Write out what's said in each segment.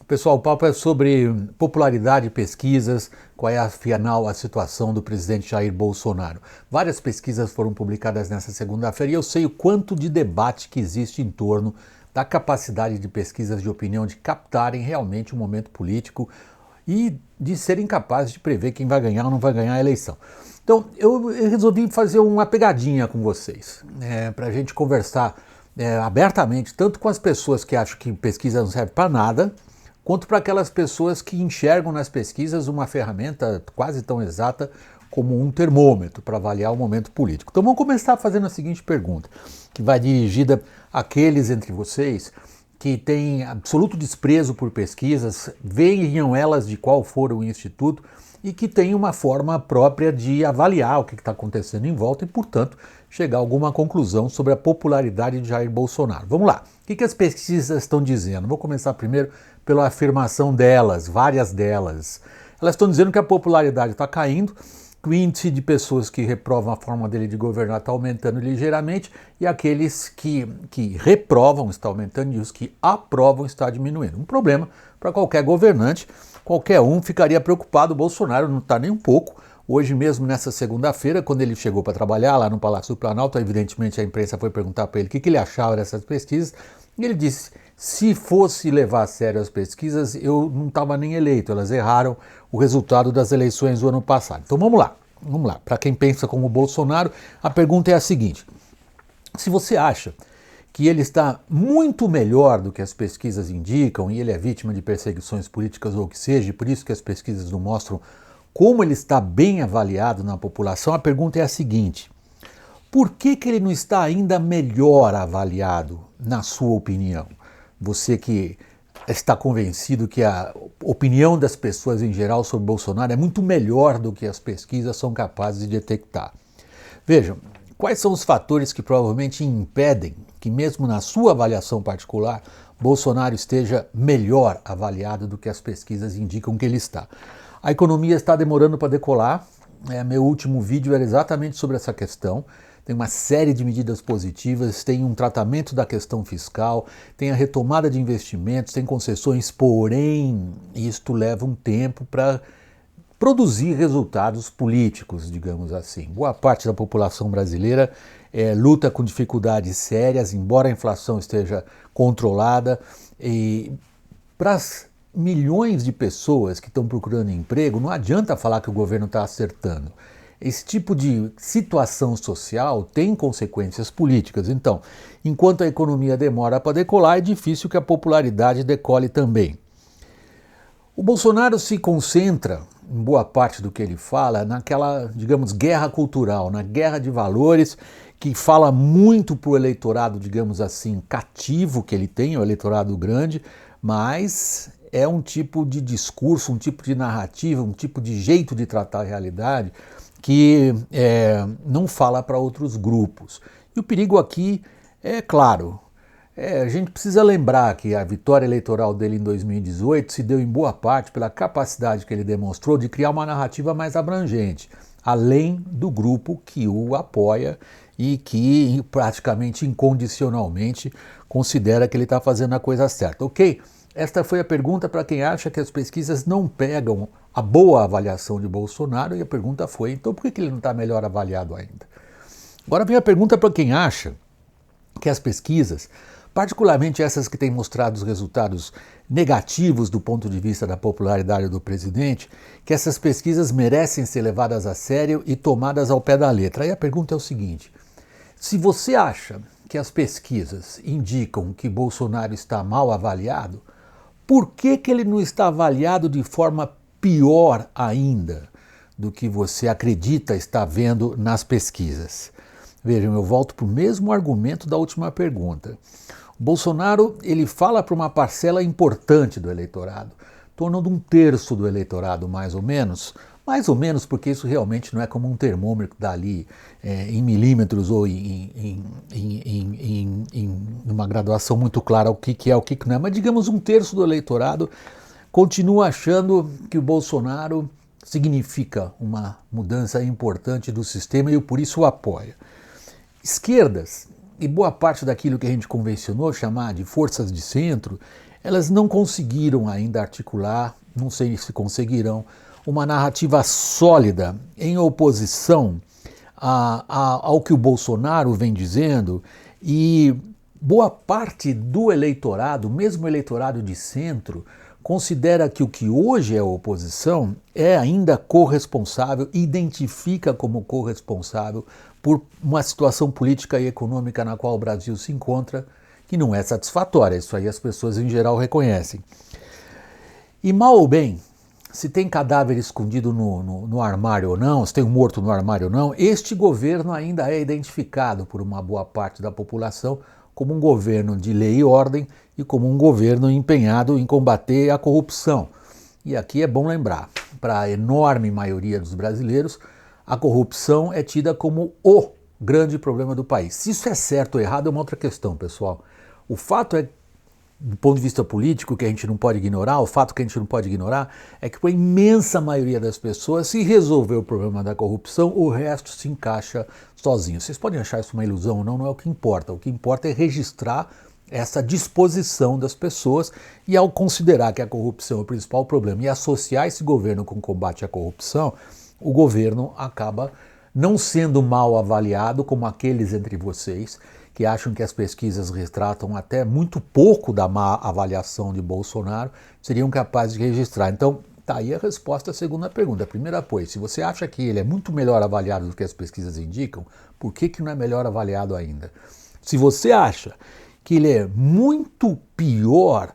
Pessoal, o papo é sobre popularidade, pesquisas, qual é afinal a situação do presidente Jair Bolsonaro. Várias pesquisas foram publicadas nessa segunda-feira e eu sei o quanto de debate que existe em torno da capacidade de pesquisas de opinião de captarem realmente o momento político e de serem capazes de prever quem vai ganhar ou não vai ganhar a eleição. Então, eu resolvi fazer uma pegadinha com vocês, para a gente conversar abertamente, tanto com as pessoas que acham que pesquisa não serve para nada, quanto para aquelas pessoas que enxergam nas pesquisas uma ferramenta quase tão exata como um termômetro para avaliar o momento político. Então vamos começar fazendo a seguinte pergunta, que vai dirigida àqueles entre vocês que têm absoluto desprezo por pesquisas, venham elas de qual for o instituto, e que têm uma forma própria de avaliar o que está acontecendo em volta e, portanto, chegar a alguma conclusão sobre a popularidade de Jair Bolsonaro. Vamos lá. O que as pesquisas estão dizendo? Vou começar primeiro pela afirmação delas, várias delas. Elas estão dizendo que a popularidade está caindo, que o índice de pessoas que reprovam a forma dele de governar está aumentando ligeiramente e aqueles que reprovam está aumentando e os que aprovam está diminuindo. Um problema para qualquer governante, qualquer um ficaria preocupado. O Bolsonaro não está nem um pouco. Hoje mesmo, nessa segunda-feira, quando ele chegou para trabalhar lá no Palácio do Planalto, evidentemente a imprensa foi perguntar para ele o que ele achava dessas pesquisas, e ele disse: se fosse levar a sério as pesquisas, eu não estava nem eleito, elas erraram o resultado das eleições do ano passado. Então vamos lá. Para quem pensa como o Bolsonaro, a pergunta é a seguinte: se você acha que ele está muito melhor do que as pesquisas indicam e ele é vítima de perseguições políticas ou o que seja, e por isso que as pesquisas não mostram como ele está bem avaliado na população, a pergunta é a seguinte: por que ele não está ainda melhor avaliado, na sua opinião? Você que está convencido que a opinião das pessoas em geral sobre Bolsonaro é muito melhor do que as pesquisas são capazes de detectar. Vejam, quais são os fatores que provavelmente impedem que, mesmo na sua avaliação particular, Bolsonaro esteja melhor avaliado do que as pesquisas indicam que ele está? A economia está demorando para decolar. Meu último vídeo era exatamente sobre essa questão. Tem uma série de medidas positivas, tem um tratamento da questão fiscal, tem a retomada de investimentos, tem concessões, porém isto leva um tempo para produzir resultados políticos, digamos assim. Boa parte da população brasileira luta com dificuldades sérias, embora a inflação esteja controlada, e para as milhões de pessoas que estão procurando emprego, não adianta falar que o governo está acertando. Esse tipo de situação social tem consequências políticas. Então, enquanto a economia demora para decolar, é difícil que a popularidade decole também. O Bolsonaro se concentra, em boa parte do que ele fala, naquela, digamos, guerra cultural, na guerra de valores, que fala muito para o eleitorado, digamos assim, cativo que ele tem, o eleitorado grande, mas é um tipo de discurso, um tipo de narrativa, um tipo de jeito de tratar a realidade que não fala para outros grupos. E o perigo aqui é claro. A gente precisa lembrar que a vitória eleitoral dele em 2018 se deu em boa parte pela capacidade que ele demonstrou de criar uma narrativa mais abrangente, além do grupo que o apoia e que praticamente incondicionalmente considera que ele está fazendo a coisa certa. Ok? Esta foi a pergunta para quem acha que as pesquisas não pegam a boa avaliação de Bolsonaro, e a pergunta foi: então por que ele não está melhor avaliado ainda? Agora vem a pergunta para quem acha que as pesquisas, particularmente essas que têm mostrado os resultados negativos do ponto de vista da popularidade do presidente, que essas pesquisas merecem ser levadas a sério e tomadas ao pé da letra. Aí a pergunta é o seguinte: se você acha que as pesquisas indicam que Bolsonaro está mal avaliado, por que ele não está avaliado de forma pior ainda do que você acredita estar vendo nas pesquisas? Vejam, eu volto para o mesmo argumento da última pergunta. O Bolsonaro, ele fala para uma parcela importante do eleitorado, tornando um terço do eleitorado mais ou menos porque isso realmente não é como um termômetro dali em milímetros ou em uma graduação muito clara o que é, o que não é, mas digamos um terço do eleitorado continua achando que o Bolsonaro significa uma mudança importante do sistema e por isso o apoia. Esquerdas e boa parte daquilo que a gente convencionou chamar de forças de centro, elas não conseguiram ainda articular, não sei se conseguirão, uma narrativa sólida em oposição ao que o Bolsonaro vem dizendo, e boa parte do eleitorado, mesmo o eleitorado de centro, considera que o que hoje é oposição é ainda corresponsável, identifica como corresponsável por uma situação política e econômica na qual o Brasil se encontra, que não é satisfatória. Isso aí as pessoas em geral reconhecem. E mal ou bem, se tem cadáver escondido no armário ou não, se tem um morto no armário ou não, este governo ainda é identificado por uma boa parte da população como um governo de lei e ordem e como um governo empenhado em combater a corrupção. E aqui é bom lembrar, para a enorme maioria dos brasileiros, a corrupção é tida como o grande problema do país. Se isso é certo ou errado é uma outra questão, pessoal. O fato é, do ponto de vista político, que a gente não pode ignorar, o fato que a gente não pode ignorar é que para a imensa maioria das pessoas, se resolver o problema da corrupção, o resto se encaixa sozinho. Vocês podem achar isso uma ilusão ou não, não é o que importa. O que importa é registrar essa disposição das pessoas e, ao considerar que a corrupção é o principal problema e associar esse governo com o combate à corrupção, o governo acaba não sendo mal avaliado como aqueles entre vocês que acham que as pesquisas retratam até muito pouco da má avaliação de Bolsonaro, seriam capazes de registrar. Então, tá aí a resposta à segunda pergunta. A primeira, pois, se você acha que ele é muito melhor avaliado do que as pesquisas indicam, por que não é melhor avaliado ainda? Se você acha que ele é muito pior,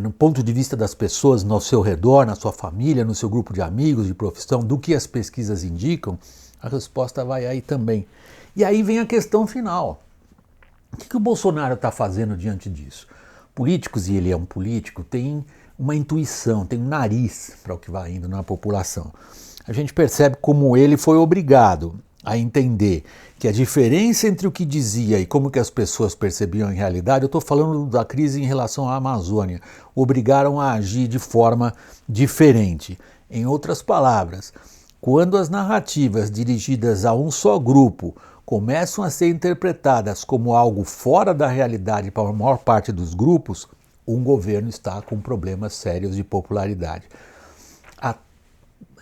no ponto de vista das pessoas no seu redor, na sua família, no seu grupo de amigos, de profissão, do que as pesquisas indicam, a resposta vai aí também. E aí vem a questão final. O que o Bolsonaro está fazendo diante disso? Políticos, e ele é um político, têm uma intuição, tem um nariz para o que vai indo na população. A gente percebe como ele foi obrigado a entender que a diferença entre o que dizia e como que as pessoas percebiam em realidade, eu estou falando da crise em relação à Amazônia, obrigaram a agir de forma diferente. Em outras palavras, quando as narrativas dirigidas a um só grupo começam a ser interpretadas como algo fora da realidade para a maior parte dos grupos, um governo está com problemas sérios de popularidade.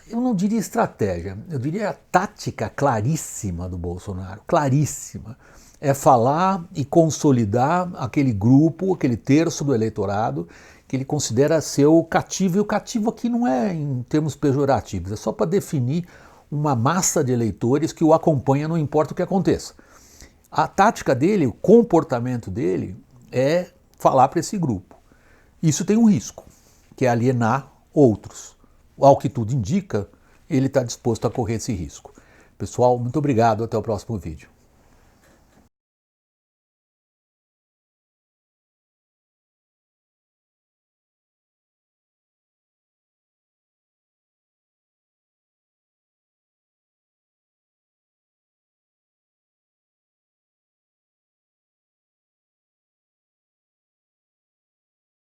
Eu não diria estratégia, eu diria a tática claríssima do Bolsonaro, claríssima, é falar e consolidar aquele grupo, aquele terço do eleitorado que ele considera seu cativo, e o cativo aqui não é em termos pejorativos, é só para definir uma massa de eleitores que o acompanha, não importa o que aconteça. A tática dele, o comportamento dele é falar para esse grupo. Isso tem um risco, que é alienar outros. Ao que tudo indica, ele está disposto a correr esse risco. Pessoal, muito obrigado, até o próximo vídeo.